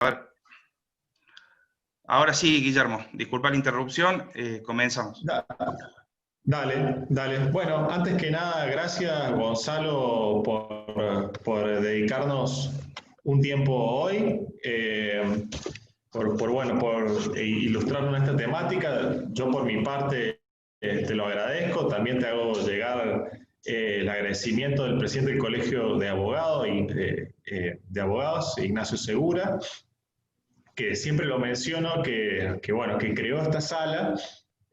A ver. Ahora sí, Guillermo, disculpa la interrupción, comenzamos. Dale, dale. Bueno, antes que nada, gracias Gonzalo por dedicarnos un tiempo hoy, por ilustrarnos esta temática. Yo por mi parte te lo agradezco. También te hago llegar el agradecimiento del presidente del Colegio de Abogados, de Abogados, Ignacio Segura, que siempre lo menciono, bueno, que creó esta sala.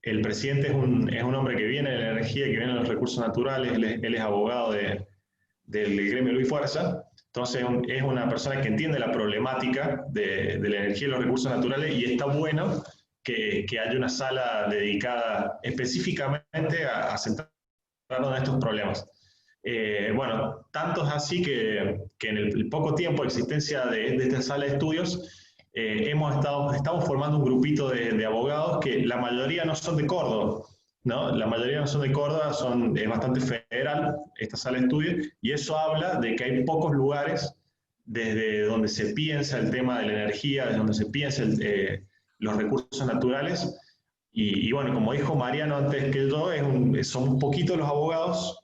El presidente es un hombre que viene de la energía, que viene de los recursos naturales, él es abogado del gremio Luis Fuerza, entonces es una persona que entiende la problemática de la energía y los recursos naturales, y está bueno que haya una sala dedicada específicamente a centrarnos en estos problemas. Bueno, tanto es así que en el poco tiempo de existencia de esta sala de estudios, estamos formando un grupito de abogados que la mayoría no son de Córdoba, ¿no? La mayoría no son de Córdoba, es bastante federal esta sala de estudios, y eso habla de que hay pocos lugares desde donde se piensa el tema de la energía, desde donde se piensa los recursos naturales. Y bueno, como dijo Mariano antes que yo, son poquitos los abogados,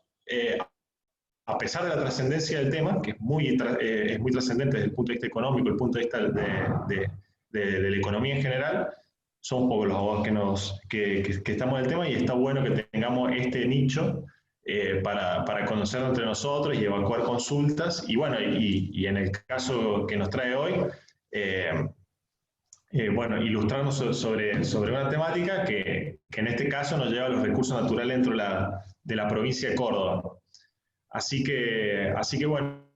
a pesar de la trascendencia del tema, que es muy trascendente desde el punto de vista económico, el punto de vista de la economía en general. Son pocos los abogados que estamos en el tema, y está bueno que tengamos este nicho para conocerlo entre nosotros y evacuar consultas. Y bueno, y en el caso que nos trae hoy, eh, bueno, ilustrarnos sobre una temática que en este caso nos lleva a los recursos naturales dentro de la provincia de Córdoba. Así que bueno,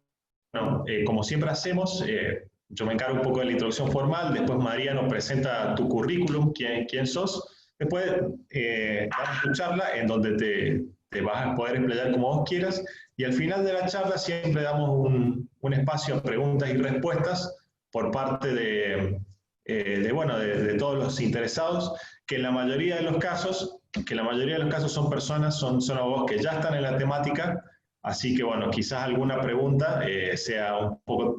como siempre hacemos, yo me encargo un poco de la introducción formal, después Mariano presenta tu currículum, quién sos, después damos tu charla en donde te vas a poder emplear como vos quieras, y al final de la charla siempre damos un espacio a preguntas y respuestas por parte bueno, de todos los interesados, que en la mayoría de los casos, son personas, son abogados que ya están en la temática. Así que bueno, quizás alguna pregunta sea un poco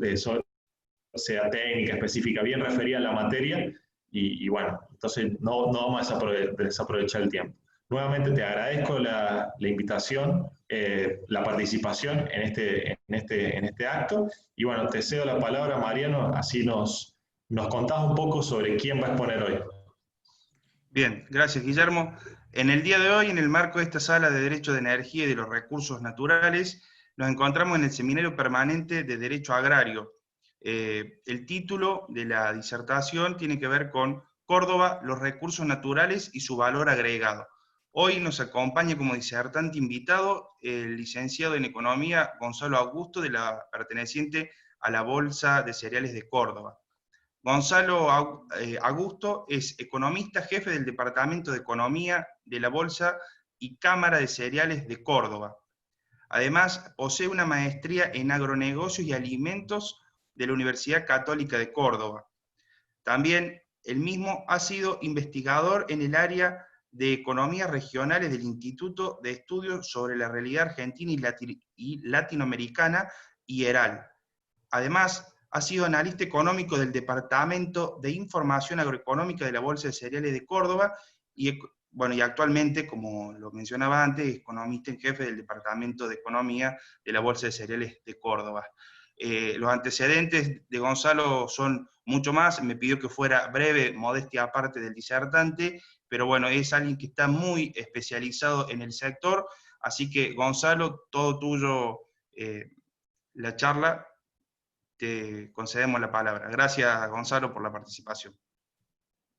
sea técnica, específica, bien referida a la materia, y bueno, entonces no vamos a desaprovechar el tiempo. Nuevamente te agradezco la invitación, la participación en este acto, y bueno, te cedo la palabra, Mariano, así nos contás un poco sobre quién va a exponer hoy. Bien, gracias, Guillermo. En el día de hoy, en el marco de esta sala de Derecho de Energía y de los Recursos Naturales, nos encontramos en el Seminario Permanente de Derecho Agrario. El título de la disertación tiene que ver con Córdoba, los recursos naturales y su valor agregado. Hoy nos acompaña como disertante invitado el licenciado en Economía Gonzalo Augusto, perteneciente a la Bolsa de Cereales de Córdoba. Gonzalo Augusto es economista, jefe del Departamento de Economía de la Bolsa y Cámara de Cereales de Córdoba. Además, posee una maestría en agronegocios y alimentos de la Universidad Católica de Córdoba. También él mismo ha sido investigador en el área de economías regionales del Instituto de Estudios sobre la Realidad Argentina y Latinoamericana, IERAL. Además, ha sido analista económico del Departamento de Información Agroeconómica de la Bolsa de Cereales de Córdoba, y, bueno, y actualmente, como lo mencionaba antes, es economista en jefe del Departamento de Economía de la Bolsa de Cereales de Córdoba. Los antecedentes de Gonzalo son mucho más, me pidió que fuera breve, modestia aparte del disertante, pero bueno, es alguien que está muy especializado en el sector, así que Gonzalo, todo tuyo la charla, te concedemos la palabra. Gracias, Gonzalo, por la participación.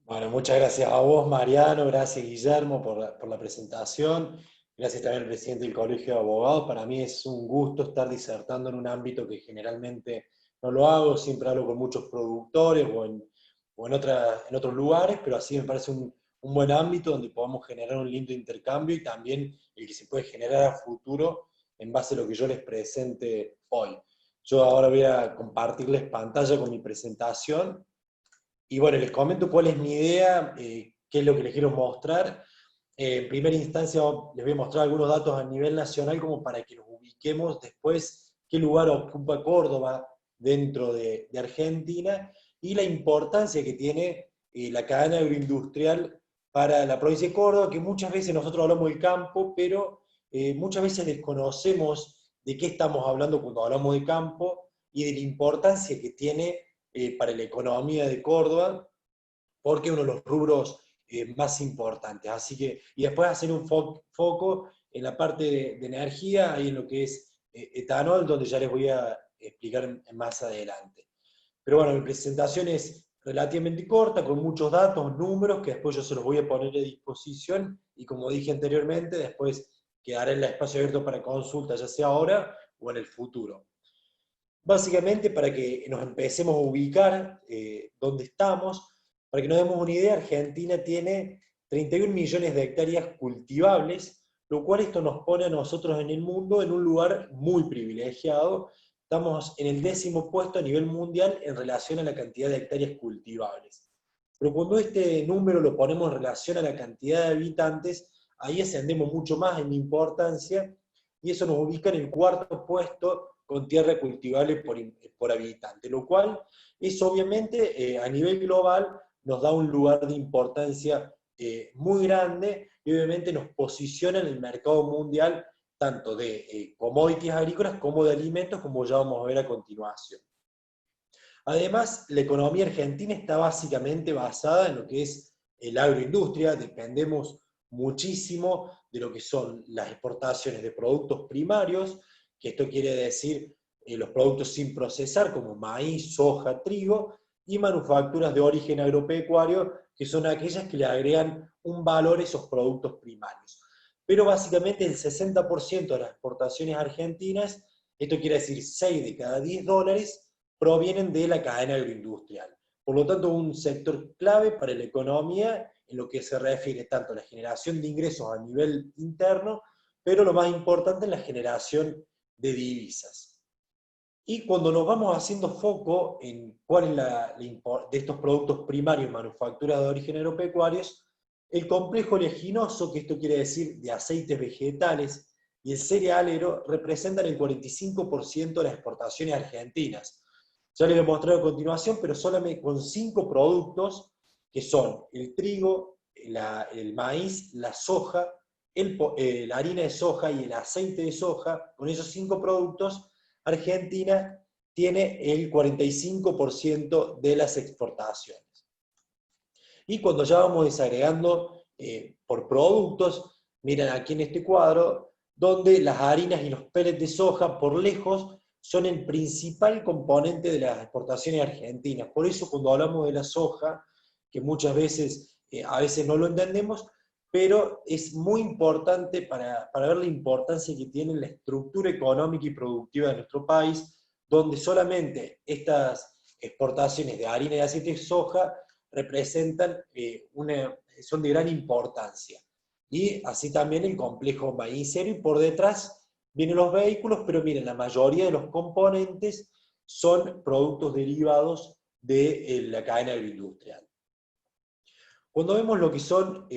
Bueno, muchas gracias a vos, Mariano, gracias, Guillermo, por la presentación. Gracias también al presidente del Colegio de Abogados. Para mí es un gusto estar disertando en un ámbito que generalmente no lo hago. Siempre hablo con muchos productores o en otros lugares, pero así me parece un buen ámbito donde podamos generar un lindo intercambio, y también el que se puede generar a futuro en base a lo que yo les presente hoy. Yo ahora voy a compartirles pantalla con mi presentación. Y bueno, les comento cuál es mi idea, qué es lo que les quiero mostrar. En primera instancia les voy a mostrar algunos datos a nivel nacional como para que nos ubiquemos después qué lugar ocupa Córdoba dentro de Argentina. y la importancia que tiene la cadena agroindustrial para la provincia de Córdoba, que muchas veces nosotros hablamos del campo, pero muchas veces desconocemos de qué estamos hablando cuando hablamos de campo y de la importancia que tiene para la economía de Córdoba, porque es uno de los rubros más importantes. Así que, y después hacer un foco en la parte de energía y en lo que es etanol, donde ya les voy a explicar más adelante. Pero bueno, mi presentación es relativamente corta, con muchos datos, números, que después yo se los voy a poner a disposición, y como dije anteriormente, después quedará el espacio abierto para consulta, ya sea ahora o en el futuro. Básicamente, para que nos empecemos a ubicar dónde estamos, para que nos demos una idea, Argentina tiene 31 millones de hectáreas cultivables, lo cual esto nos pone a nosotros en el mundo en un lugar muy privilegiado. Estamos en el 10º puesto a nivel mundial en relación a la cantidad de hectáreas cultivables. Pero cuando este número lo ponemos en relación a la cantidad de habitantes, ahí ascendemos mucho más en importancia, y eso nos ubica en el 4º puesto con tierra cultivable por habitante, lo cual es obviamente a nivel global nos da un lugar de importancia muy grande, y obviamente nos posiciona en el mercado mundial tanto de commodities agrícolas como de alimentos, como ya vamos a ver a continuación. Además, la economía argentina está básicamente basada en lo que es el agroindustria, dependemos muchísimo de lo que son las exportaciones de productos primarios, que esto quiere decir los productos sin procesar, como maíz, soja, trigo, y manufacturas de origen agropecuario, que son aquellas que le agregan un valor a esos productos primarios. Pero básicamente el 60% de las exportaciones argentinas, esto quiere decir 6 de cada 10 dólares, provienen de la cadena agroindustrial. Por lo tanto, un sector clave para la economía en lo que se refiere tanto a la generación de ingresos a nivel interno, pero lo más importante es la generación de divisas. Y cuando nos vamos haciendo foco en cuál es de estos productos primarios, manufacturas de origen agropecuarios, el complejo oleaginoso, que esto quiere decir de aceites vegetales, y el cerealero representan el 45% de las exportaciones argentinas. Ya les voy a mostrar a continuación, pero solamente con 5 productos, que son el trigo, el maíz, la soja, la harina de soja y el aceite de soja. Con esos 5 productos, Argentina tiene el 45% de las exportaciones. Y cuando ya vamos desagregando por productos, miren aquí en este cuadro, donde las harinas y los pellets de soja, por lejos, son el principal componente de las exportaciones argentinas. Por eso cuando hablamos de la soja, que muchas veces, a veces no lo entendemos, pero es muy importante para ver la importancia que tiene la estructura económica y productiva de nuestro país, donde solamente estas exportaciones de harina y aceite de soja representan, son de gran importancia. Y así también el complejo maicero, y por detrás vienen los vehículos, pero miren, la mayoría de los componentes son productos derivados de la cadena agroindustrial. Cuando vemos lo que son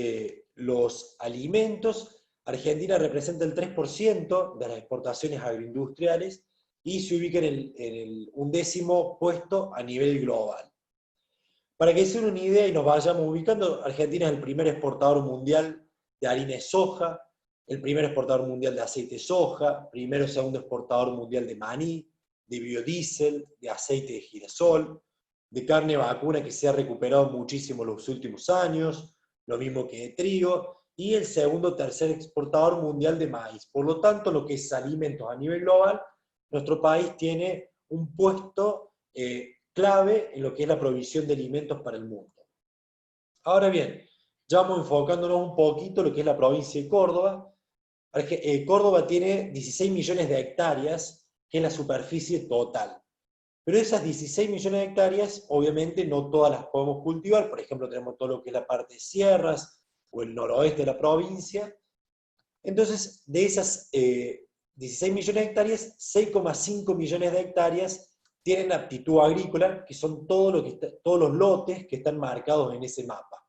los alimentos, Argentina representa el 3% de las exportaciones agroindustriales y se ubica en el 11º puesto a nivel global. Para que se den una idea y nos vayamos ubicando, Argentina es el primer exportador mundial de harina de soja, el primer exportador mundial de aceite de soja, primero o segundo exportador mundial de maní, de biodiesel, de aceite de girasol, de carne vacuna, que se ha recuperado muchísimo en los últimos años, lo mismo que de trigo, y el segundo o tercer exportador mundial de maíz. Por lo tanto, lo que es alimentos a nivel global, nuestro país tiene un puesto clave en lo que es la provisión de alimentos para el mundo. Ahora bien, ya vamos enfocándonos un poquito en lo que es la provincia de Córdoba. Córdoba tiene 16 millones de hectáreas, que es la superficie total. Pero esas 16 millones de hectáreas, obviamente no todas las podemos cultivar. Por ejemplo, tenemos todo lo que es la parte de sierras, o el noroeste de la provincia. Entonces, de esas 16 millones de hectáreas, 6,5 millones de hectáreas tienen aptitud agrícola, que son todos los lotes que están marcados en ese mapa.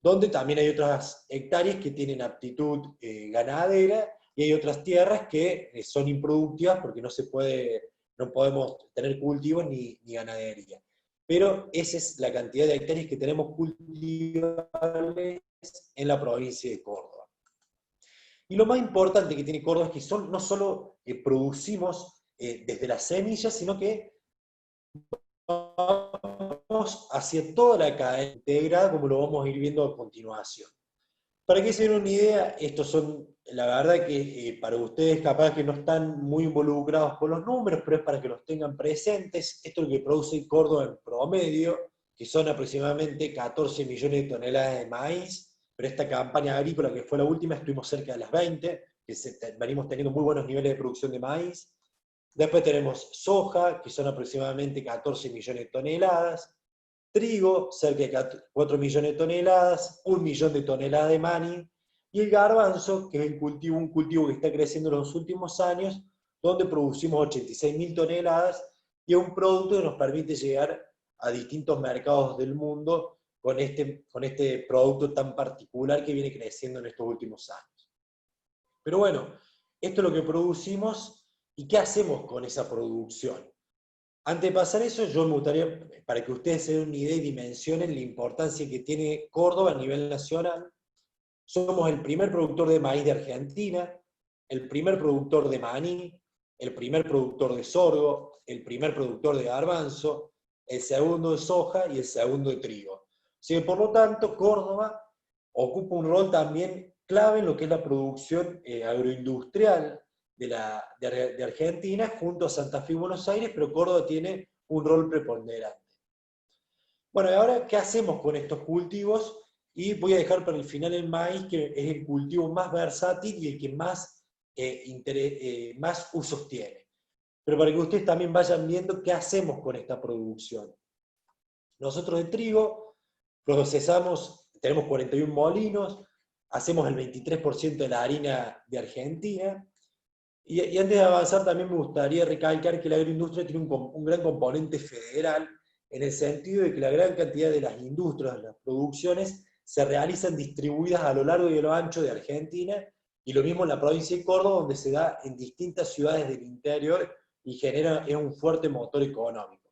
Donde también hay otras hectáreas que tienen aptitud ganadera, y hay otras tierras que son improductivas porque no podemos tener cultivos ni ganadería. pero esa es la cantidad de hectáreas que tenemos cultivables en la provincia de Córdoba. Y lo más importante que tiene Córdoba es que no solo producimos desde las semillas, sino que vamos hacia toda la cadena integrada, como lo vamos a ir viendo a continuación. Para que se den una idea, estos son, la verdad que para ustedes capaz que no están muy involucrados con los números, pero es para que los tengan presentes. Esto es lo que produce Córdoba en promedio, que son aproximadamente 14 millones de toneladas de maíz, pero esta campaña agrícola que fue la última estuvimos cerca de las 20, que venimos teniendo muy buenos niveles de producción de maíz. Después tenemos soja, que son aproximadamente 14 millones de toneladas, trigo, cerca de 4 millones de toneladas, 1 millón de toneladas de maní, y el garbanzo, que es un cultivo que está creciendo en los últimos años, donde producimos 86.000 toneladas, y es un producto que nos permite llegar a distintos mercados del mundo con este producto tan particular que viene creciendo en estos últimos años. Pero bueno, esto es lo que producimos, ¿y qué hacemos con esa producción? Antes de pasar eso, yo me gustaría, para que ustedes se den una idea y dimensionen la importancia que tiene Córdoba a nivel nacional. Somos el primer productor de maíz de Argentina, el primer productor de maní, el primer productor de sorgo, el primer productor de garbanzo, el segundo de soja y el segundo de trigo. O sea, por lo tanto, Córdoba ocupa un rol también clave en lo que es la producción agroindustrial de Argentina, junto a Santa Fe y Buenos Aires, pero Córdoba tiene un rol preponderante. Bueno, y ahora, ¿qué hacemos con estos cultivos? Y voy a dejar para el final el maíz, que es el cultivo más versátil y el que más usos tiene. Pero para que ustedes también vayan viendo qué hacemos con esta producción. Nosotros de trigo procesamos, tenemos 41 molinos, hacemos el 23% de la harina de Argentina. Y antes de avanzar también me gustaría recalcar que la agroindustria tiene un gran componente federal, en el sentido de que la gran cantidad de las industrias, de las producciones, se realizan distribuidas a lo largo y a lo ancho de Argentina, y lo mismo en la provincia de Córdoba, donde se da en distintas ciudades del interior y es un fuerte motor económico.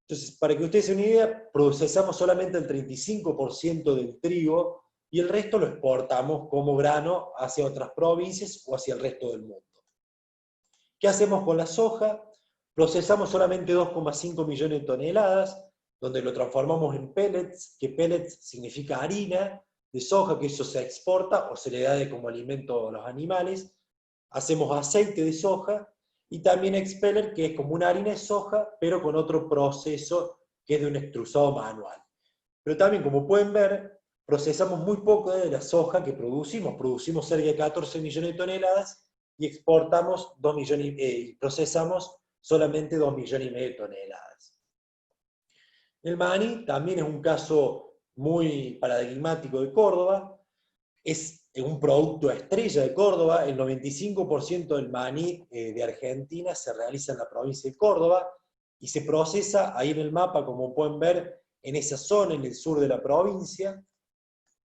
Entonces, para que ustedes se den una idea, procesamos solamente el 35% del trigo, y el resto lo exportamos como grano hacia otras provincias o hacia el resto del mundo. ¿Qué hacemos con la soja? Procesamos solamente 2,5 millones de toneladas, donde lo transformamos en pellets, que pellets significa harina de soja, que eso se exporta o se le da como alimento a los animales. Hacemos aceite de soja, y también expeller, que es como una harina de soja, pero con otro proceso que es de un extrusado manual. Pero también, como pueden ver, procesamos muy poco de la soja que producimos cerca de 14 millones de toneladas, y exportamos procesamos solamente 2 millones y medio de toneladas. El maní también es un caso muy paradigmático de Córdoba, es un producto estrella de Córdoba. El 95% del maní de Argentina se realiza en la provincia de Córdoba, y se procesa ahí en el mapa, como pueden ver, en esa zona, en el sur de la provincia.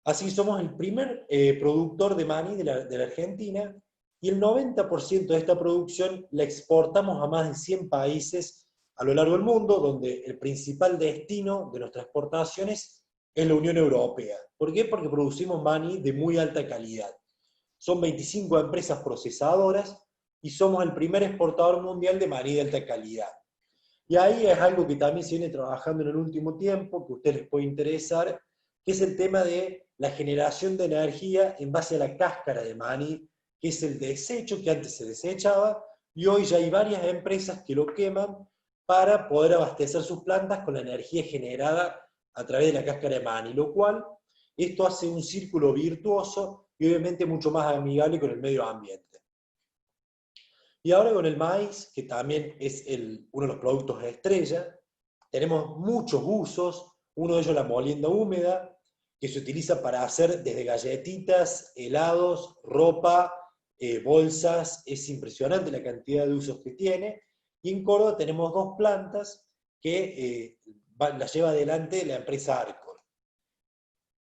Así somos el primer productor de maní de la Argentina, y el 90% de esta producción la exportamos a más de 100 países a lo largo del mundo, donde el principal destino de nuestras exportaciones es la Unión Europea. ¿Por qué? Porque producimos maní de muy alta calidad. Son 25 empresas procesadoras, y somos el primer exportador mundial de maní de alta calidad. Y ahí es algo que también se viene trabajando en el último tiempo, que a ustedes les puede interesar, que es el tema de la generación de energía en base a la cáscara de maní, que es el desecho que antes se desechaba, y hoy ya hay varias empresas que lo queman para poder abastecer sus plantas con la energía generada a través de la cáscara de maní, lo cual esto hace un círculo virtuoso y obviamente mucho más amigable con el medio ambiente. Y ahora con el maíz, que también es uno de los productos estrella, tenemos muchos usos. Uno de ellos la molienda húmeda, que se utiliza para hacer desde galletitas, helados, ropa, bolsas. Es impresionante la cantidad de usos que tiene. Y en Córdoba tenemos dos plantas que las lleva adelante la empresa Arcor.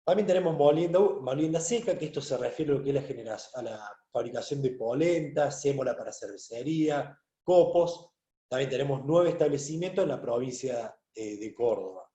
También tenemos molienda seca, que esto se refiere a lo que es a la fabricación de polenta, sémola para cervecería, copos. También tenemos 9 establecimientos en la provincia de Córdoba.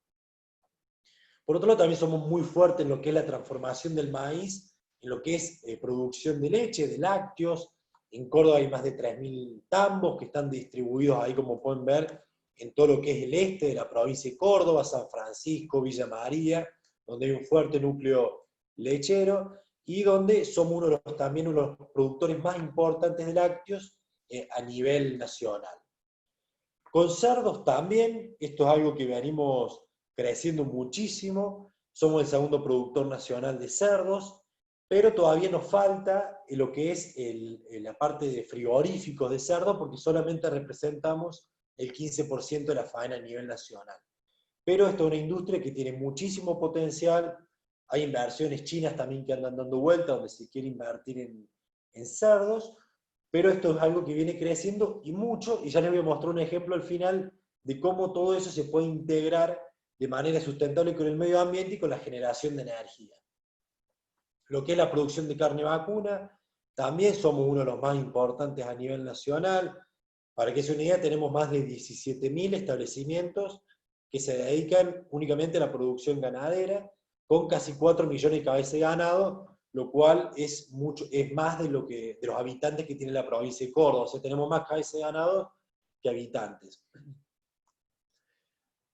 Por otro lado, también somos muy fuertes en lo que es la transformación del maíz, en lo que es producción de leche, de lácteos. En Córdoba hay más de 3.000 tambos que están distribuidos ahí, como pueden ver, en todo lo que es el este de la provincia de Córdoba, San Francisco, Villa María, donde hay un fuerte núcleo lechero, y donde somos también uno de los productores más importantes de lácteos a nivel nacional. Con cerdos también, esto es algo que venimos creciendo muchísimo, somos el segundo productor nacional de cerdos, pero todavía nos falta lo que es la parte de frigoríficos de cerdo, porque solamente representamos el 15% de la faena a nivel nacional. Pero esto es una industria que tiene muchísimo potencial, hay inversiones chinas también que andan dando vueltas, donde se quiere invertir en cerdos, pero esto es algo que viene creciendo y mucho, y ya les voy a mostrar un ejemplo al final de cómo todo eso se puede integrar de manera sustentable con el medio ambiente y con la generación de energía. Lo que es la producción de carne vacuna, también somos uno de los más importantes a nivel nacional. Para que se una idea, tenemos más de 17.000 establecimientos que se dedican únicamente a la producción ganadera, con casi 4 millones de cabezas de ganado, lo cual es más de los habitantes que tiene la provincia de Córdoba. O sea, tenemos más cabezas de ganado que habitantes.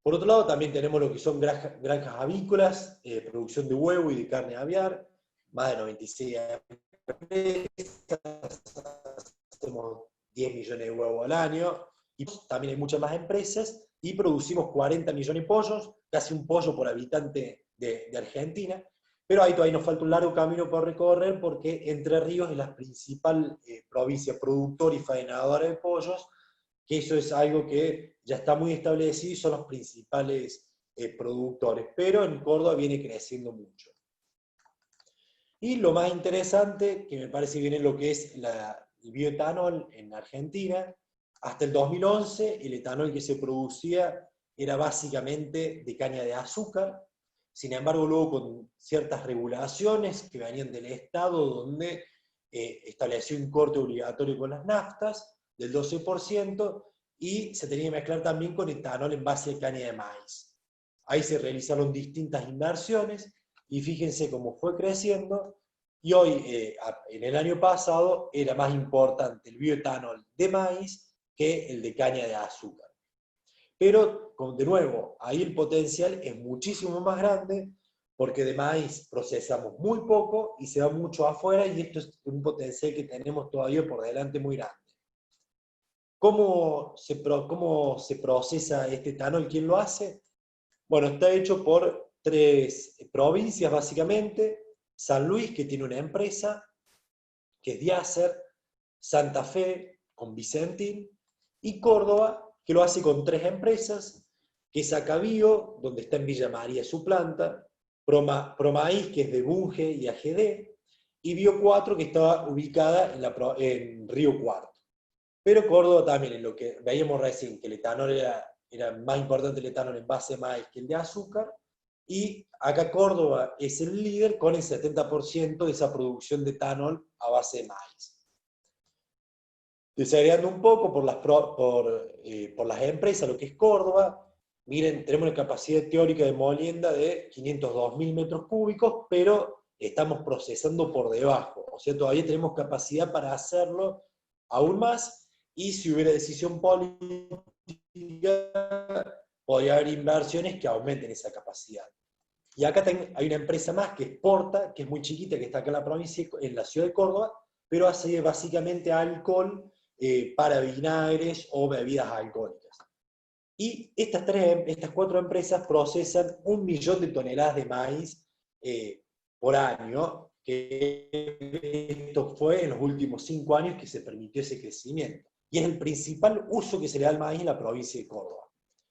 Por otro lado, también tenemos lo que son granjas avícolas, producción de huevo y de carne aviar, más de 96 empresas, hacemos 10 millones de huevos al año, y también hay muchas más empresas, y producimos 40 millones de pollos, casi un pollo por habitante de Argentina, pero ahí todavía nos falta un largo camino por recorrer, porque Entre Ríos es la principal provincia productora y faenadora de pollos, que eso es algo que ya está muy establecido y son los principales productores, pero en Córdoba viene creciendo mucho. Y lo más interesante, que me parece viene lo que es el bioetanol en Argentina. Hasta el 2011 el etanol que se producía era básicamente de caña de azúcar. Sin embargo, luego con ciertas regulaciones que venían del Estado, donde estableció un corte obligatorio con las naftas del 12%, y se tenía que mezclar también con etanol en base de caña de maíz. Ahí se realizaron distintas inversiones, y fíjense cómo fue creciendo, y hoy, en el año pasado, era más importante el bioetanol de maíz que el de caña de azúcar. Pero, de nuevo, ahí el potencial es muchísimo más grande, porque de maíz procesamos muy poco y se va mucho afuera, y esto es un potencial que tenemos todavía por delante muy grande. ¿Cómo se procesa este etanol? ¿Quién lo hace? Bueno, está hecho por 3 provincias básicamente: San Luis, que tiene una empresa, que es Diacer; Santa Fe, con Vicentín; y Córdoba, que lo hace con 3 empresas, que es Acabio, donde está en Villa María su planta; Promaíz, que es de Bunge y AGD; y Bio 4, que estaba ubicada en Río Cuarto. Pero Córdoba también, en lo que veíamos recién, que el etanol era más importante el etanol en base de maíz que el de azúcar, y acá Córdoba es el líder con el 70% de esa producción de etanol a base de maíz. Desagregando un poco por las empresas, lo que es Córdoba, miren, tenemos una capacidad teórica de molienda de 502.000 metros cúbicos, pero estamos procesando por debajo, o sea, todavía tenemos capacidad para hacerlo aún más, y si hubiera decisión política, podría haber inversiones que aumenten esa capacidad. Y acá hay una empresa más que es Porta, que es muy chiquita, que está acá en la provincia, en la ciudad de Córdoba, pero hace básicamente alcohol para vinagres o bebidas alcohólicas. Y estas 4 empresas procesan 1 millón de toneladas de maíz por año, que esto fue en los últimos 5 años que se permitió ese crecimiento. Y es el principal uso que se le da al maíz en la provincia de Córdoba.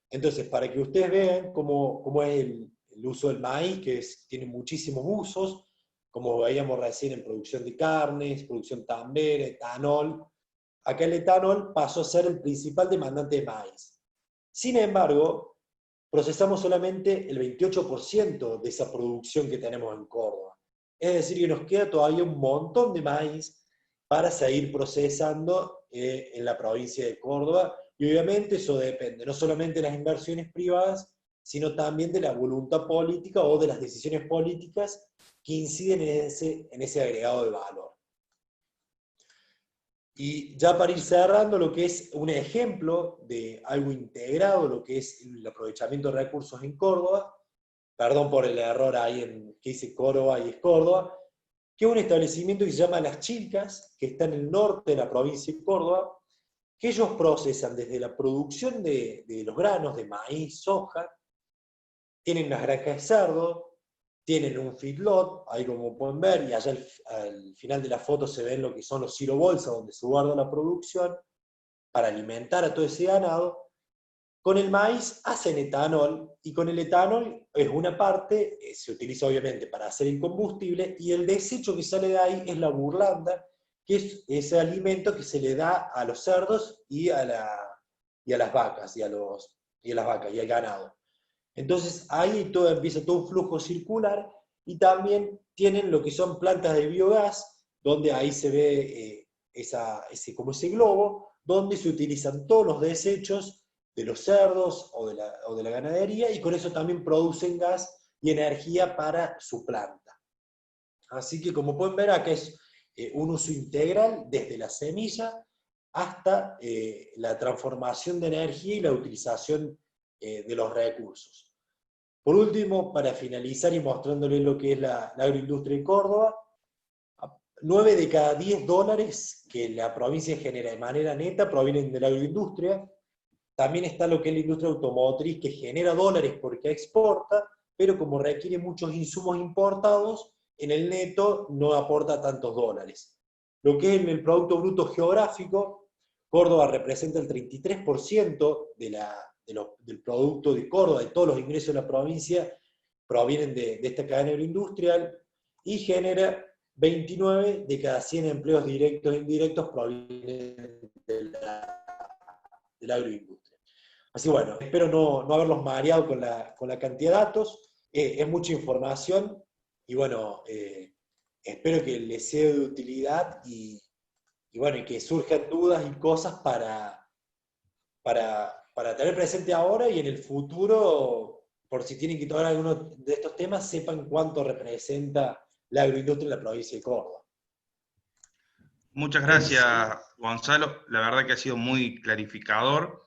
Entonces, para que ustedes vean cómo es el uso del maíz, que tiene muchísimos usos, como veíamos recién en producción de carnes, producción tambera, etanol. Acá el etanol pasó a ser el principal demandante de maíz. Sin embargo, procesamos solamente el 28% de esa producción que tenemos en Córdoba. Es decir, que nos queda todavía un montón de maíz para seguir procesando en la provincia de Córdoba, Y obviamente eso depende no solamente de las inversiones privadas, sino también de la voluntad política o de las decisiones políticas que inciden en ese agregado de valor. Y ya para ir cerrando, lo que es un ejemplo de algo integrado, lo que es el aprovechamiento de recursos en Córdoba, perdón por el error ahí en que dice Córdoba y es Córdoba, que es un establecimiento que se llama Las Chilcas, que está en el norte de la provincia de Córdoba, que ellos procesan desde la producción de los granos, de maíz, soja, tienen unas granjas de cerdo, tienen un feedlot, ahí como pueden ver, y allá al final de la foto se ven lo que son los silobolsas donde se guarda la producción, para alimentar a todo ese ganado. Con el maíz hacen etanol, y con el etanol es una parte, se utiliza obviamente para hacer el combustible, y el desecho que sale de ahí es la burlanda, que es ese alimento que se le da a los cerdos y a las vacas, y al ganado. Entonces ahí empieza todo un flujo circular, y también tienen lo que son plantas de biogás, donde ahí se ve como ese globo, donde se utilizan todos los desechos de los cerdos o de la ganadería, y con eso también producen gas y energía para su planta. Así que como pueden ver acá es un uso integral desde la semilla hasta la transformación de energía y la utilización de los recursos. Por último, para finalizar y mostrándoles lo que es la agroindustria en Córdoba, 9 de cada 10 dólares que la provincia genera de manera neta provienen de la agroindustria. También está lo que es la industria automotriz, que genera dólares porque exporta, pero como requiere muchos insumos importados, en el neto no aporta tantos dólares. Lo que es en el Producto Bruto Geográfico, Córdoba representa el 33% del producto de Córdoba, de todos los ingresos de la provincia, provienen de esta cadena agroindustrial, y genera 29 de cada 100 empleos directos e indirectos provienen de la agroindustria. Así bueno, espero no haberlos mareado con la cantidad de datos, es mucha información, y bueno, espero que les sea de utilidad, y bueno, y que surjan dudas y cosas para tener presente ahora y en el futuro, por si tienen que tocar alguno de estos temas, sepan cuánto representa la agroindustria en la provincia de Córdoba. Muchas gracias, Gonzalo. La verdad que ha sido muy clarificador.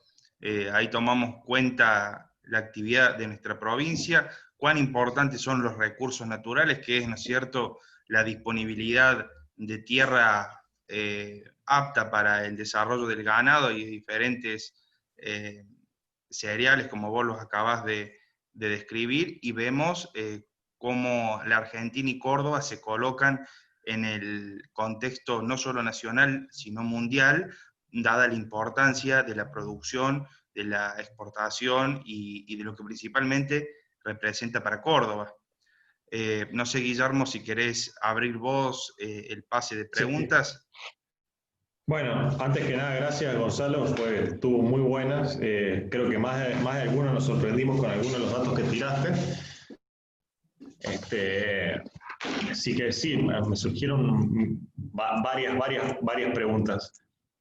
Ahí tomamos cuenta la actividad de nuestra provincia, cuán importantes son los recursos naturales, que es, ¿no es cierto?, la disponibilidad de tierra apta para el desarrollo del ganado y de diferentes cereales, como vos los acabás de describir, y vemos cómo la Argentina y Córdoba se colocan en el contexto no solo nacional, sino mundial, dada la importancia de la producción, de la exportación y de lo que principalmente representa para Córdoba. No sé, Guillermo, si querés abrir vos el pase de preguntas. Sí. Bueno, antes que nada, gracias Gonzalo, estuvo muy buenas. Creo que más de algunos nos sorprendimos con algunos de los datos que tiraste. Así que sí, me surgieron varias preguntas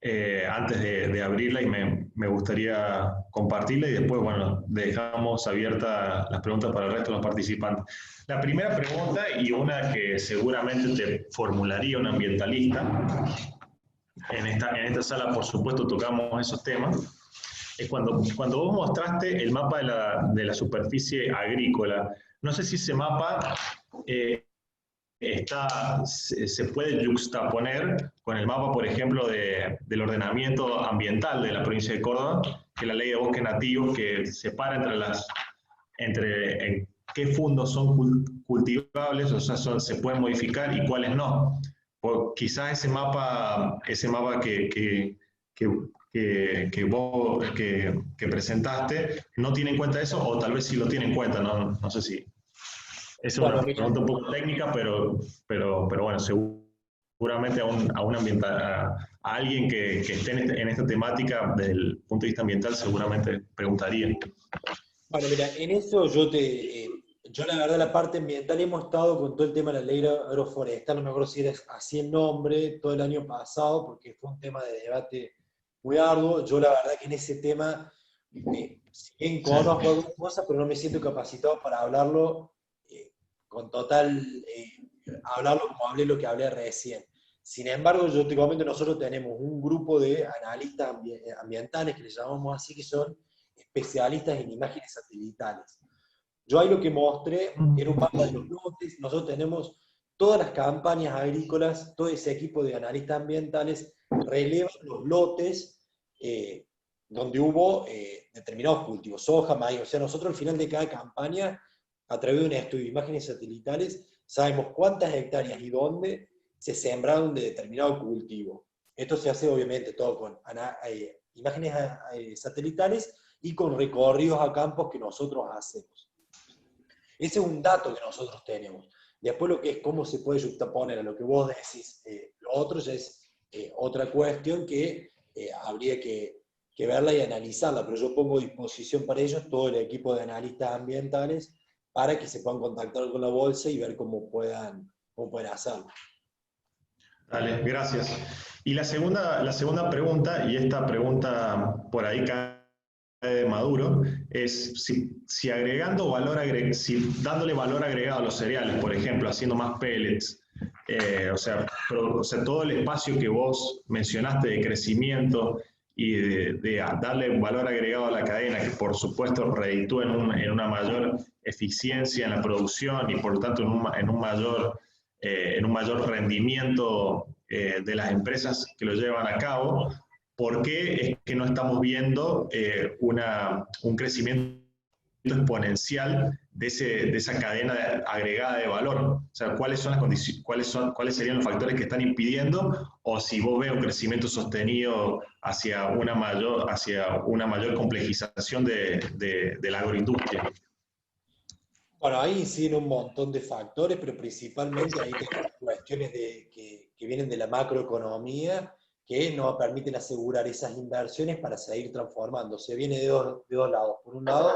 antes de abrirla, y me gustaría compartirla, y después, bueno, dejamos abiertas las preguntas para el resto de los participantes. La primera pregunta, y una que seguramente te formularía un ambientalista, en esta sala por supuesto tocamos esos temas, es cuando vos mostraste el mapa de la superficie agrícola. No sé si ese mapa se puede juxtaponer con el mapa, por ejemplo, del ordenamiento ambiental de la provincia de Córdoba, que es la ley de bosques nativos, que separa entre qué fundos son cultivables, o sea, se pueden modificar, y cuáles no. Quizás ese mapa que presentaste no tiene en cuenta eso, o tal vez sí lo tiene en cuenta, no sé si. Es una pregunta un poco técnica, pero bueno, seguramente a alguien que esté en esta temática desde el punto de vista ambiental seguramente preguntaría. Bueno, mira, en eso yo la verdad la parte ambiental hemos estado con todo el tema de la ley agroforestal, no me acuerdo si era así el nombre, todo el año pasado, porque fue un tema de debate muy arduo. Yo la verdad que en ese tema, si bien conozco algunas cosas, pero no me siento capacitado para hablarlo con total, hablarlo como hablé lo que hablé recién. Sin embargo, yo te comento, nosotros tenemos un grupo de analistas ambientales, que les llamamos así, que son especialistas en imágenes satelitales. Yo ahí lo que mostré era un mapa de los lotes. Nosotros tenemos todas las campañas agrícolas, todo ese equipo de analistas ambientales relevan los lotes donde hubo determinados cultivos, soja, maíz. O sea, nosotros al final de cada campaña, a través de un estudio de imágenes satelitales, sabemos cuántas hectáreas y dónde se sembraron de determinado cultivo. Esto se hace obviamente todo con imágenes satelitales y con recorridos a campos que nosotros hacemos. Ese es un dato que nosotros tenemos. Después lo que es cómo se puede juxtaponer a lo que vos decís, lo otro ya es otra cuestión que habría que verla y analizarla, pero yo pongo a disposición para ellos todo el equipo de analistas ambientales para que se puedan contactar con la bolsa y ver cómo puedan hacerlo. Dale, gracias. Y la segunda pregunta, y esta pregunta por ahí cae de Maduro, es si agregando si dándole valor agregado a los cereales, por ejemplo, haciendo más pellets, o sea, todo el espacio que vos mencionaste de crecimiento y de darle un valor agregado a la cadena, que por supuesto reditúa en una mayor eficiencia en la producción y por lo tanto en un mayor rendimiento de las empresas que lo llevan a cabo. ¿Por qué es que no estamos viendo un crecimiento exponencial de esa cadena agregada de valor? O sea, ¿cuáles son las condiciones, cuáles serían los factores que están impidiendo? O si vos ves un crecimiento sostenido hacia una mayor complejización de la agroindustria. Bueno, ahí inciden un montón de factores, pero principalmente ahí tenemos cuestiones que vienen de la macroeconomía que nos permiten asegurar esas inversiones para seguir transformándose. Viene de dos lados. Por un lado,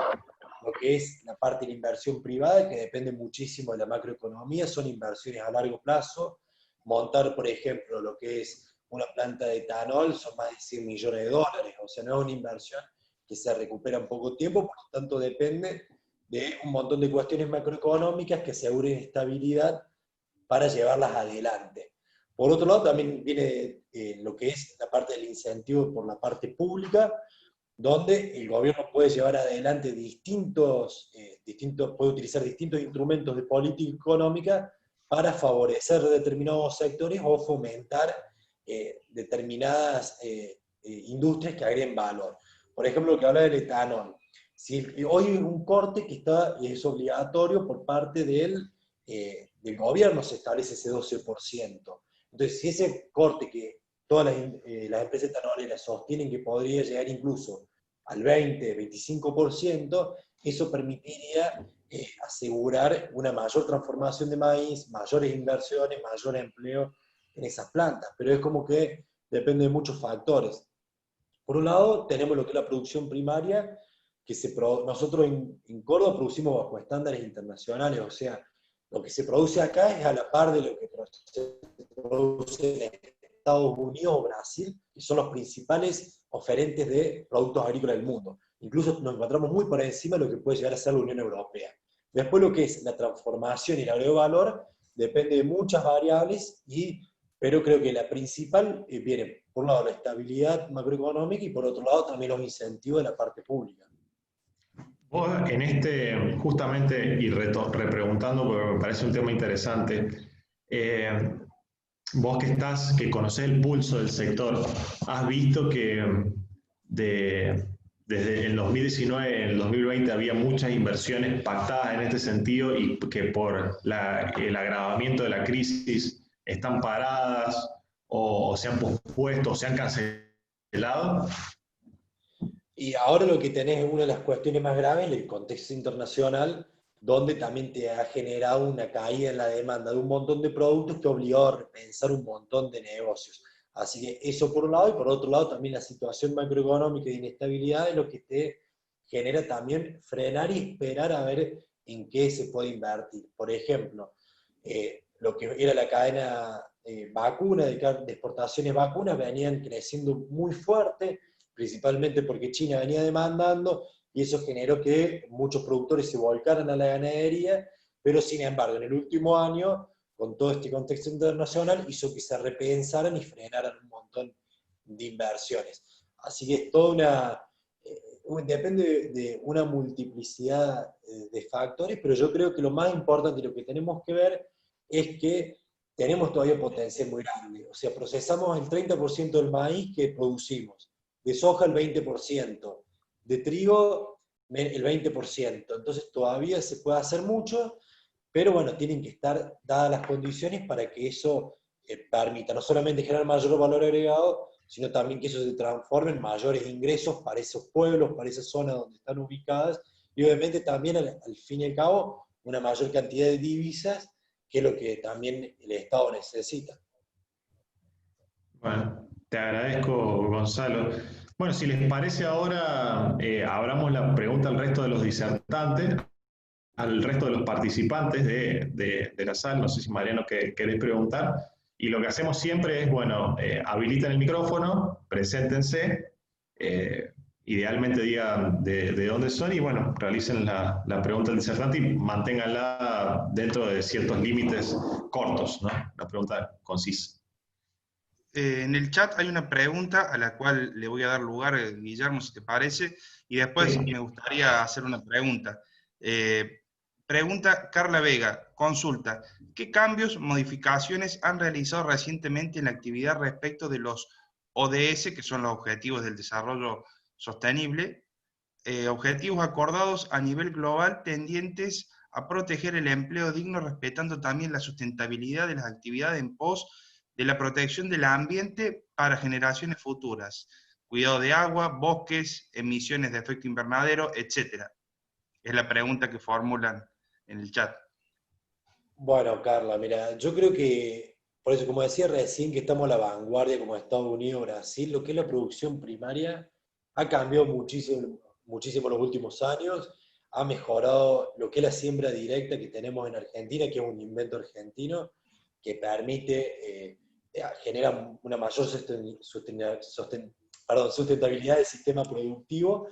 lo que es la parte de la inversión privada, que depende muchísimo de la macroeconomía, son inversiones a largo plazo. Montar, por ejemplo, lo que es una planta de etanol son más de 100 millones de dólares, o sea, no es una inversión que se recupera en poco tiempo, por lo tanto depende de un montón de cuestiones macroeconómicas que aseguren estabilidad para llevarlas adelante. Por otro lado, también viene lo que es la parte del incentivo por la parte pública, donde el gobierno puede llevar adelante puede utilizar distintos instrumentos de política económica para favorecer determinados sectores o fomentar determinadas industrias que agreguen valor. Por ejemplo, lo que habla del etanol. Si hoy hay un corte que es obligatorio por parte del gobierno, se establece ese 12%. Entonces, si ese corte que todas las empresas etanoleras sostienen que podría llegar incluso al 20-25%, eso permitiría asegurar una mayor transformación de maíz, mayores inversiones, mayor empleo en esas plantas. Pero es como que depende de muchos factores. Por un lado, tenemos lo que es la producción primaria, que nosotros en Córdoba producimos bajo estándares internacionales, o sea, lo que se produce acá es a la par de lo que se produce en Estados Unidos o Brasil, que son los principales oferentes de productos agrícolas del mundo. Incluso nos encontramos muy por encima de lo que puede llegar a ser la Unión Europea. Después lo que es la transformación y el agregado de valor depende de muchas variables, pero creo que la principal viene, por un lado, la estabilidad macroeconómica y por otro lado también los incentivos de la parte pública. Vos justamente, y repreguntando, porque me parece un tema interesante, vos que conocés el pulso del sector, has visto que desde el 2019 el 2020 había muchas inversiones pactadas en este sentido y que por el agravamiento de la crisis están paradas o se han pospuesto o se han cancelado. Y ahora lo que tenés es una de las cuestiones más graves, el contexto internacional, donde también te ha generado una caída en la demanda de un montón de productos que ha obligado a repensar un montón de negocios. Así que eso por un lado, y por otro lado también la situación macroeconómica de inestabilidad es lo que te genera también frenar y esperar a ver en qué se puede invertir. Por ejemplo, lo que era la cadena vacunas, de exportaciones de vacunas, venían creciendo muy fuerte, principalmente porque China venía demandando, y eso generó que muchos productores se volcaran a la ganadería, pero sin embargo, en el último año, con todo este contexto internacional, hizo que se repensaran y frenaran un montón de inversiones. Así que es toda depende de una multiplicidad de factores, pero yo creo que lo más importante y lo que tenemos que ver es que tenemos todavía potencial muy grande. O sea, procesamos el 30% del maíz que producimos, de soja el 20%, de trigo el 20%. Entonces todavía se puede hacer mucho, pero bueno, tienen que estar dadas las condiciones para que eso permita no solamente generar mayor valor agregado, sino también que eso se transforme en mayores ingresos para esos pueblos, para esas zonas donde están ubicadas, y obviamente también al fin y al cabo una mayor cantidad de divisas, que es lo que también el Estado necesita. Bueno, te agradezco, Gonzalo. Bueno, si les parece ahora, abramos la pregunta al resto de los disertantes, al resto de los participantes de la sala. No sé si Mariano querés preguntar. Y lo que hacemos siempre es, bueno, habilitan el micrófono, preséntense, idealmente digan de dónde son y, bueno, realicen la pregunta del disertante y manténganla dentro de ciertos límites cortos, ¿no? Una pregunta concisa. En el chat hay una pregunta a la cual le voy a dar lugar, Guillermo, si te parece, y después Sí. me gustaría hacer una pregunta. Pregunta Carla Vega, consulta, ¿qué cambios, modificaciones han realizado recientemente en la actividad respecto de los ODS, que son los Objetivos del Desarrollo Sostenible, objetivos acordados a nivel global tendientes a proteger el empleo digno, respetando también la sustentabilidad de las actividades en pos de la protección del ambiente para generaciones futuras, cuidado de agua, bosques, emisiones de efecto invernadero, etcétera? Es la pregunta que formulan en el chat. Bueno, Carla, mira, yo creo que, por eso, como decía recién, que estamos a la vanguardia como Estados Unidos, Brasil, lo que es la producción primaria ha cambiado muchísimo, muchísimo en los últimos años, ha mejorado lo que es la siembra directa que tenemos en Argentina, que es un invento argentino, que permite, genera una mayor sustentabilidad del sistema productivo.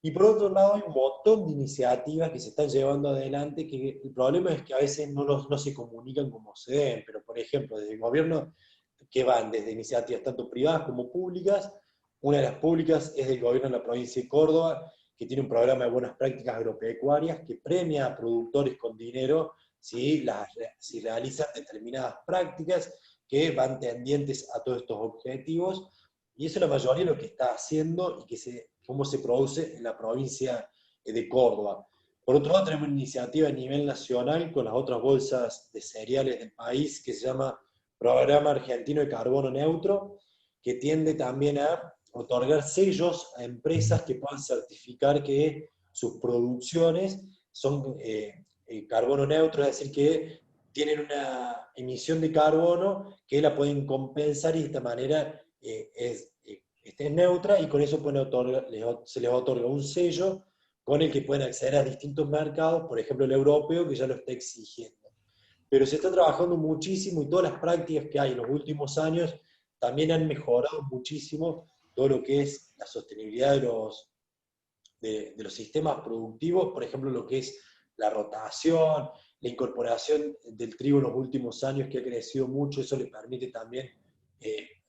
Y por otro lado, hay un montón de iniciativas que se están llevando adelante, que el problema es que a veces no se comunican como se deben, pero por ejemplo, desde el gobierno, que van desde iniciativas tanto privadas como públicas. Una de las públicas es del gobierno de la provincia de Córdoba, que tiene un programa de buenas prácticas agropecuarias que premia a productores con dinero si realizan determinadas prácticas que van tendientes a todos estos objetivos, y eso es la mayoría de lo que está haciendo y cómo se produce en la provincia de Córdoba. Por otro lado, tenemos una iniciativa a nivel nacional con las otras bolsas de cereales del país que se llama Programa Argentino de Carbono Neutro, que tiende también a otorgar sellos a empresas que puedan certificar que sus producciones son carbono neutro, es decir, que tienen una emisión de carbono que la pueden compensar y de esta manera es neutra, y con eso se les otorga un sello con el que pueden acceder a distintos mercados, por ejemplo el europeo, que ya lo está exigiendo. Pero se está trabajando muchísimo y todas las prácticas que hay en los últimos años también han mejorado muchísimo todo lo que es la sostenibilidad de los sistemas productivos, por ejemplo, lo que es la rotación, la incorporación del trigo en los últimos años, que ha crecido mucho. Eso le permite también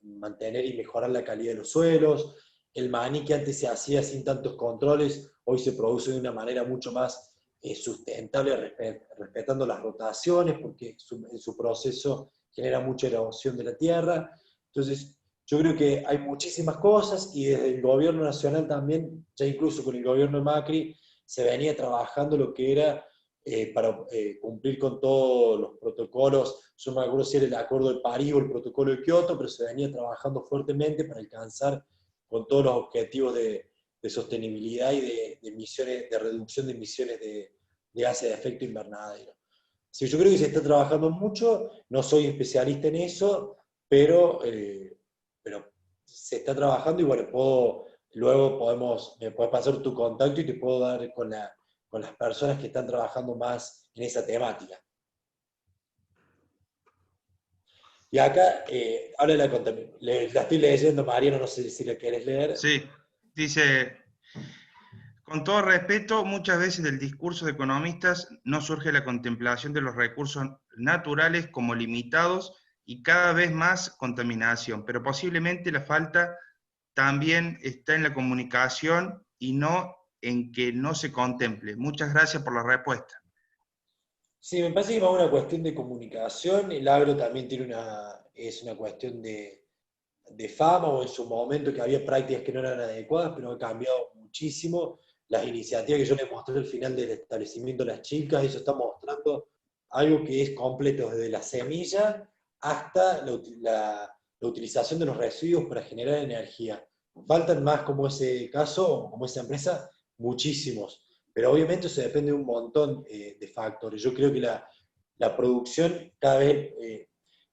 mantener y mejorar la calidad de los suelos. El maní, que antes se hacía sin tantos controles, hoy se produce de una manera mucho más sustentable, respetando las rotaciones, porque en su proceso genera mucha erosión de la tierra. Entonces, yo creo que hay muchísimas cosas, y desde el gobierno nacional también, ya incluso con el gobierno de Macri, se venía trabajando lo que era para cumplir con todos los protocolos. Yo no me acuerdo si era el Acuerdo de París o el Protocolo de Kioto, pero se venía trabajando fuertemente para alcanzar con todos los objetivos de sostenibilidad y de emisiones, de reducción de emisiones de gases de efecto invernadero. Sí, yo creo que se está trabajando mucho, no soy especialista en eso, pero se está trabajando, y bueno, luego me puedes pasar tu contacto y te puedo dar con las personas que están trabajando más en esa temática. Y acá, habla de la estoy leyendo, Mariano, no sé si la querés leer. Sí, dice, con todo respeto, muchas veces del discurso de economistas no surge la contemplación de los recursos naturales como limitados y cada vez más contaminación, pero posiblemente la falta también está en la comunicación y no en que no se contemple. Muchas gracias por la respuesta. Sí, me parece que va una cuestión de comunicación. El agro también es una cuestión de fama, o en su momento que había prácticas que no eran adecuadas, pero ha cambiado muchísimo. Las iniciativas que yo les mostré al final del establecimiento de las chicas, eso está mostrando algo que es completo, desde la semilla hasta la utilización de los residuos para generar energía. Faltan más como ese caso, como esa empresa, muchísimos. Pero obviamente eso depende de un montón de factores. Yo creo que la producción cada vez,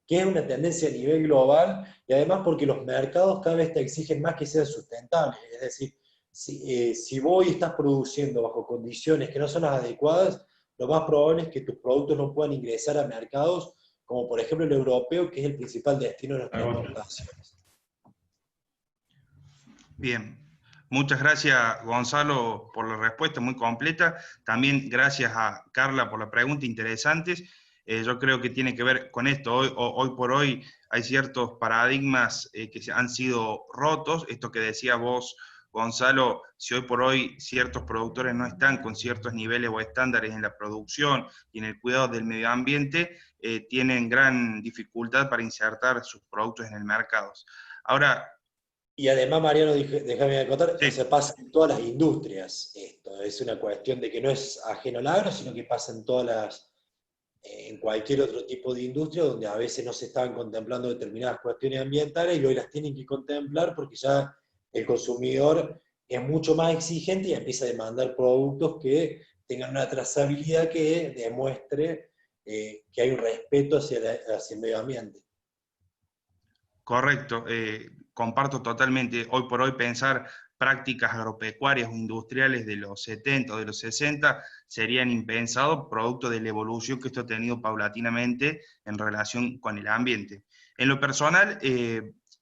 que es una tendencia a nivel global, y además porque los mercados cada vez te exigen más que sean sustentables. Es decir, si vos estás produciendo bajo condiciones que no son las adecuadas, lo más probable es que tus productos no puedan ingresar a mercados como por ejemplo el europeo, que es el principal destino de nuestras exportaciones. Bien, muchas gracias Gonzalo por la respuesta muy completa. También gracias a Carla por la pregunta interesantes. Yo creo que tiene que ver con esto. Hoy por hoy hay ciertos paradigmas que han sido rotos. Esto que decía vos, Gonzalo, si hoy por hoy ciertos productores no están con ciertos niveles o estándares en la producción y en el cuidado del medio ambiente, tienen gran dificultad para insertar sus productos en el mercado. Ahora, Y además, Mariano, déjame contar, o sí. sea, pasa en todas las industrias esto. Es una cuestión de que no es ajeno al agro, sino que pasa en en cualquier otro tipo de industria donde a veces no se estaban contemplando determinadas cuestiones ambientales y hoy las tienen que contemplar porque ya el consumidor es mucho más exigente y empieza a demandar productos que tengan una trazabilidad que demuestre que hay un respeto hacia el medio ambiente. Correcto, comparto totalmente. Hoy por hoy pensar prácticas agropecuarias o industriales de los 70 o de los 60 serían impensado, producto de la evolución que esto ha tenido paulatinamente en relación con el ambiente. En lo personal,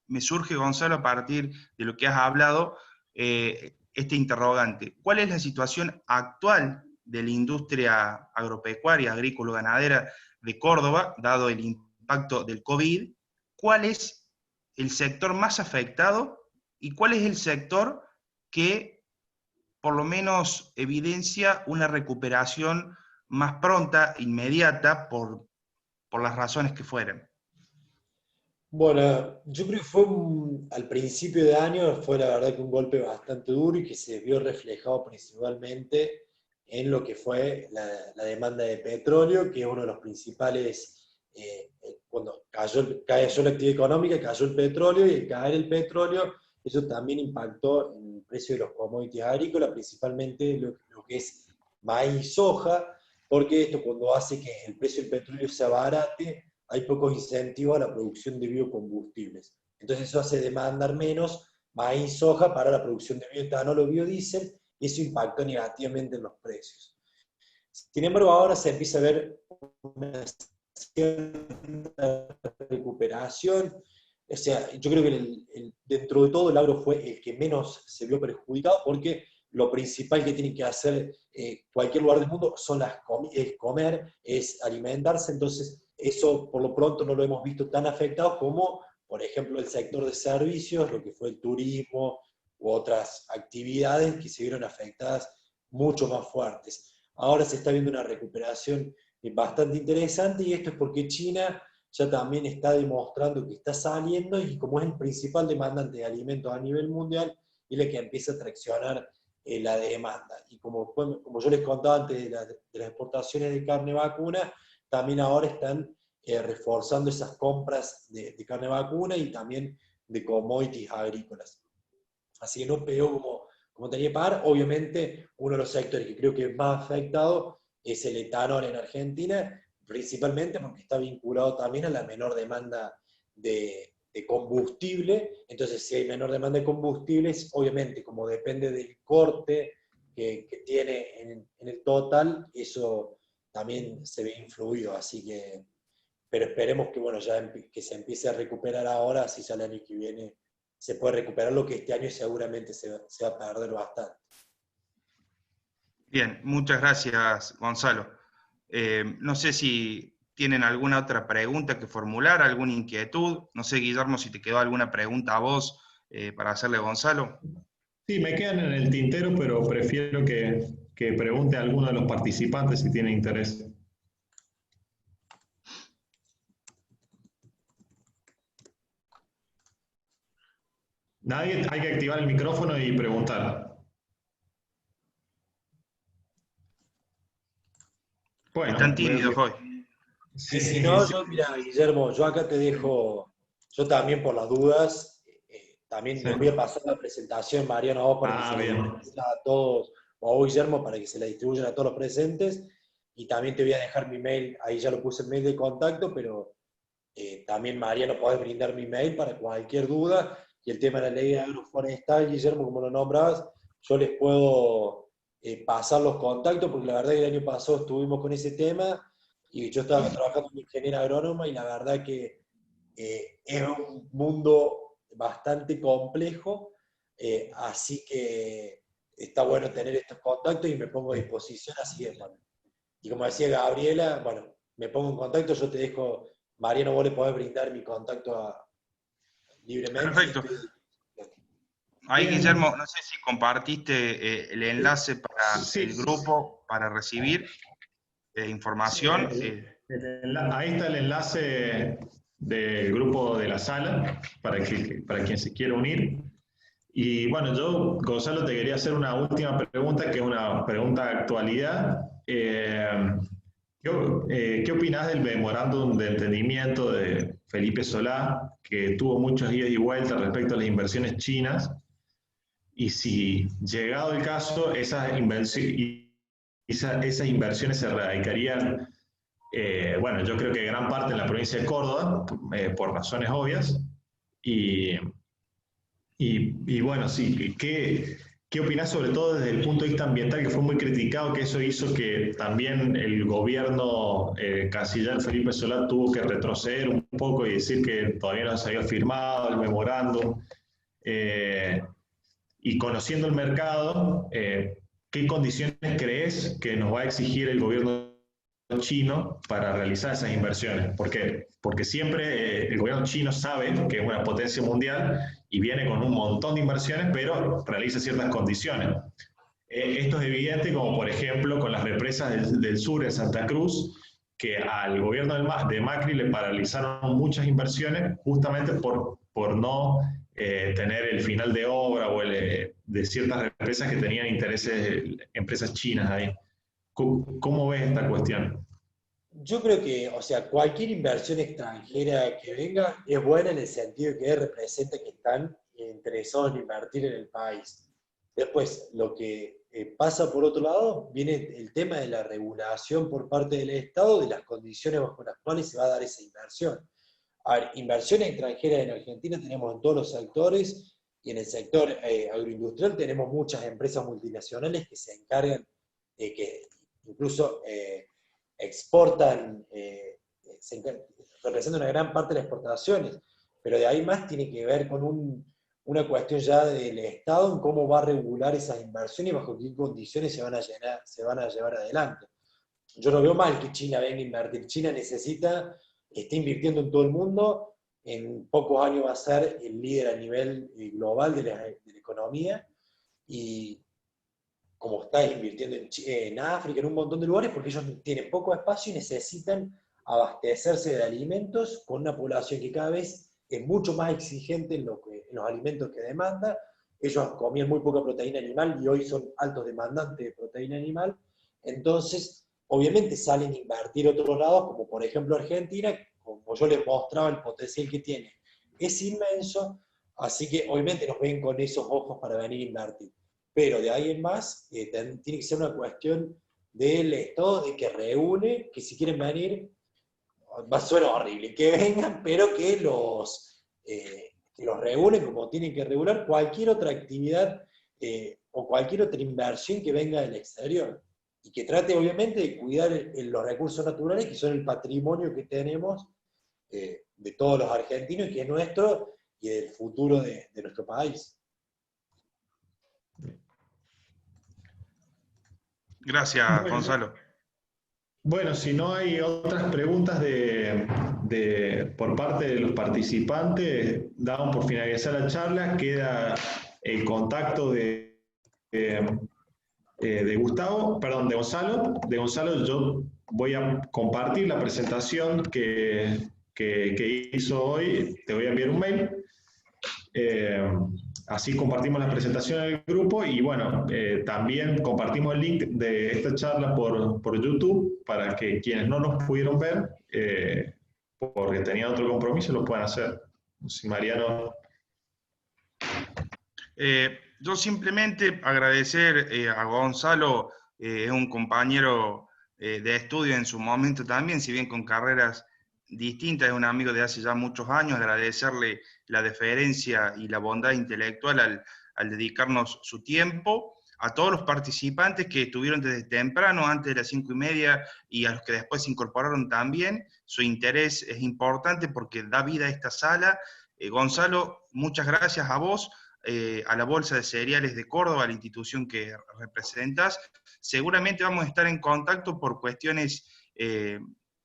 me surge, Gonzalo, a partir de lo que has hablado, este interrogante. ¿Cuál es la situación actual de la industria agropecuaria, agrícola-ganadera de Córdoba, dado el impacto del COVID? ¿Cuál es el sector más afectado y cuál es el sector que por lo menos evidencia una recuperación más pronta, inmediata, por las razones que fueran? Bueno, yo creo que al principio de año fue la verdad que un golpe bastante duro y que se vio reflejado principalmente en lo que fue la demanda de petróleo, que es uno de los principales, cuando cayó la actividad económica, cayó el petróleo y al caer el petróleo, eso también impactó en el precio de los commodities agrícolas, principalmente lo que es maíz y soja, porque esto cuando hace que el precio del petróleo se abarate, hay pocos incentivos a la producción de biocombustibles. Entonces eso hace demandar menos maíz y soja para la producción de bioetanol o biodiesel, y eso impactó negativamente en los precios. Sin embargo, ahora se empieza a ver una cierta recuperación. O sea, yo creo que dentro de todo el agro fue el que menos se vio perjudicado, porque lo principal que tiene que hacer cualquier lugar del mundo es comer, es alimentarse. Entonces eso por lo pronto no lo hemos visto tan afectado como, por ejemplo, el sector de servicios, lo que fue el turismo u otras actividades que se vieron afectadas mucho más fuertes. Ahora se está viendo una recuperación bastante interesante, y esto es porque China ya también está demostrando que está saliendo, y como es el principal demandante de alimentos a nivel mundial, es la que empieza a traccionar la demanda. Y como yo les contaba antes de las exportaciones de carne vacuna, también ahora están reforzando esas compras de carne vacuna y también de commodities agrícolas. Así que no pegó como tenía que pagar. Obviamente, uno de los sectores que creo que es más afectado es el etanol en Argentina, principalmente porque está vinculado también a la menor demanda de combustible. Entonces, si hay menor demanda de combustibles, obviamente, como depende del corte que tiene en el total, eso también se ve influido. Así que pero esperemos que, bueno, que se empiece a recuperar ahora, así ya el año que viene se puede recuperar lo que este año seguramente se va a perder bastante. Bien, muchas gracias, Gonzalo. No sé si tienen alguna otra pregunta que formular, alguna inquietud. No sé, Guillermo, si te quedó alguna pregunta a vos para hacerle a Gonzalo. Sí, me quedan en el tintero, pero prefiero que pregunte a alguno de los participantes si tiene interés. Nadie, hay que activar el micrófono y preguntar. Bueno, Están veo tímidos que... hoy. Y si Sí, no, sí. mira, Guillermo, yo acá te dejo, yo también por las dudas, también Sí. les voy a pasar la presentación, Mariano, a vos para que se la Bien. distribuyan a todos, o a vos, Guillermo, para que se la distribuyan a todos los presentes, y también te voy a dejar mi mail, ahí ya lo puse el mail de contacto, pero también, Mariano, podés brindar mi mail para cualquier duda, y el tema de la ley agroforestal, Guillermo, como lo nombrabas, yo les puedo pasar los contactos, porque la verdad que el año pasado estuvimos con ese tema, y yo estaba trabajando como ingeniero agrónoma, y la verdad que es un mundo bastante complejo, así que está bueno tener estos contactos y me pongo a disposición, así es, bueno. Y como decía Gabriela, bueno, me pongo en contacto, yo te dejo, Mariano, vos le podés brindar mi contacto libremente y Perfecto. estoy... Ahí, Bien. Guillermo, no sé si compartiste el enlace para el Sí, grupo para recibir sí, información. ahí está el enlace del grupo de la sala para quien se quiera unir. Y bueno, yo, Gonzalo, te quería hacer una última pregunta, que es una pregunta de actualidad. ¿Qué opinás del memorándum de entendimiento de Felipe Solá, que tuvo muchos idas y vueltas respecto a las inversiones chinas? Y si, llegado el caso, esas inversiones se radicarían, bueno, yo creo que gran parte en la provincia de Córdoba, por razones obvias, y, y bueno, sí, ¿qué opinás sobre todo desde el punto de vista ambiental, que fue muy criticado, que eso hizo que también el gobierno canciller Felipe Solá tuvo que retroceder un poco y decir que todavía no se había firmado el memorándum? Y conociendo el mercado, ¿qué condiciones crees que nos va a exigir el gobierno chino para realizar esas inversiones? ¿Por qué? Porque siempre el gobierno chino sabe que es una potencia mundial y viene con un montón de inversiones, pero realiza ciertas condiciones. Esto es evidente como por ejemplo con las represas del sur de Santa Cruz, que al gobierno de Macri le paralizaron muchas inversiones justamente por no tener el final de obra o de ciertas represas que tenían intereses, empresas chinas ahí. ¿Cómo ves esta cuestión? Yo creo que, o sea, cualquier inversión extranjera que venga es buena en el sentido de que representa que están interesados en invertir en el país. Después, lo que pasa por otro lado, viene el tema de la regulación por parte del Estado de las condiciones bajo las cuales se va a dar esa inversión. A ver, inversiones extranjeras en Argentina tenemos en todos los sectores, y en el sector agroindustrial tenemos muchas empresas multinacionales que se encargan, que incluso exportan, representan una gran parte de las exportaciones, pero de ahí más tiene que ver con una cuestión ya del Estado en cómo va a regular esas inversiones y bajo qué condiciones se van a llevar adelante. Yo no veo mal que China venga a invertir. China está invirtiendo en todo el mundo, en pocos años va a ser el líder a nivel global de la economía, y como está invirtiendo en África, en un montón de lugares, porque ellos tienen poco espacio y necesitan abastecerse de alimentos con una población que cada vez es mucho más exigente en los alimentos que demanda. Ellos comían muy poca proteína animal y hoy son altos demandantes de proteína animal. Entonces, obviamente salen a invertir a otros lados, como por ejemplo Argentina, como yo les mostraba el potencial que tiene. Es inmenso, así que obviamente nos ven con esos ojos para venir a invertir. Pero de ahí en más, tiene que ser una cuestión del Estado de que reúne, que si quieren venir, va a suena horrible, que vengan, pero que los reúnen como tienen que regular cualquier otra actividad o cualquier otra inversión que venga del exterior. Y que trate obviamente de cuidar los recursos naturales, que son el patrimonio que tenemos de todos los argentinos y que es nuestro y del futuro de nuestro país. Gracias, Gonzalo. Bueno, si no hay otras preguntas por parte de los participantes, damos por finalizar la charla. Queda el contacto de Gustavo, perdón, de Gonzalo. De Gonzalo, yo voy a compartir la presentación que hizo hoy. Te voy a enviar un mail. Así compartimos la presentación en el grupo y bueno, también compartimos el link de esta charla por YouTube para que quienes no nos pudieron ver, porque tenían otro compromiso, lo puedan hacer. Si Mariano... Yo simplemente agradecer a Gonzalo, es un compañero de estudio en su momento también, si bien con carreras distintas, es un amigo de hace ya muchos años, agradecerle la deferencia y la bondad intelectual al dedicarnos su tiempo, a todos los participantes que estuvieron desde temprano, antes de las 5:30, y a los que después se incorporaron también. Su interés es importante porque da vida a esta sala. Gonzalo, muchas gracias a vos, a la Bolsa de Cereales de Córdoba, a la institución que representas. Seguramente vamos a estar en contacto por cuestiones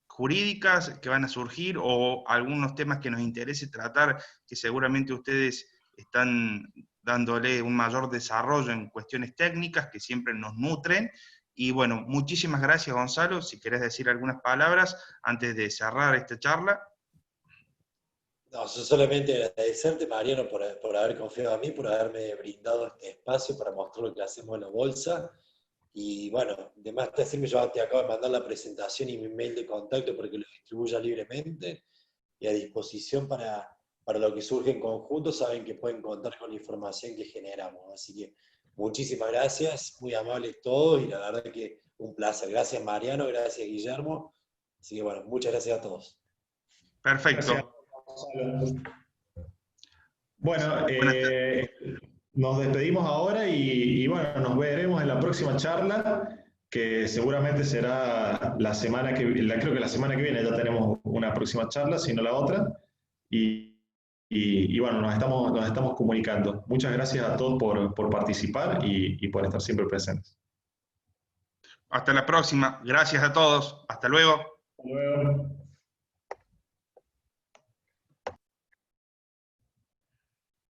jurídicas que van a surgir o algunos temas que nos interese tratar, que seguramente ustedes están dándole un mayor desarrollo en cuestiones técnicas que siempre nos nutren. Y bueno, muchísimas gracias, Gonzalo. Si querés decir algunas palabras antes de cerrar esta charla. No, yo solamente agradecerte, Mariano, por haber confiado en mí, por haberme brindado este espacio para mostrar lo que hacemos en la bolsa. Y bueno, de más que decirme, yo te acabo de mandar la presentación y mi mail de contacto para que lo distribuya libremente y a disposición para lo que surge en conjunto. Saben que pueden contar con la información que generamos. Así que muchísimas gracias, muy amables todos y la verdad que un placer. Gracias, Mariano, gracias, Guillermo. Así que bueno, muchas gracias a todos. Perfecto. Gracias. Bueno, nos despedimos ahora y bueno, nos veremos en la próxima charla, que seguramente será la semana creo que la semana que viene ya tenemos una próxima charla, si no la otra, y bueno, nos estamos comunicando. Muchas gracias a todos por participar y por estar siempre presentes. Hasta la próxima. Gracias a todos. Hasta luego. Hasta luego.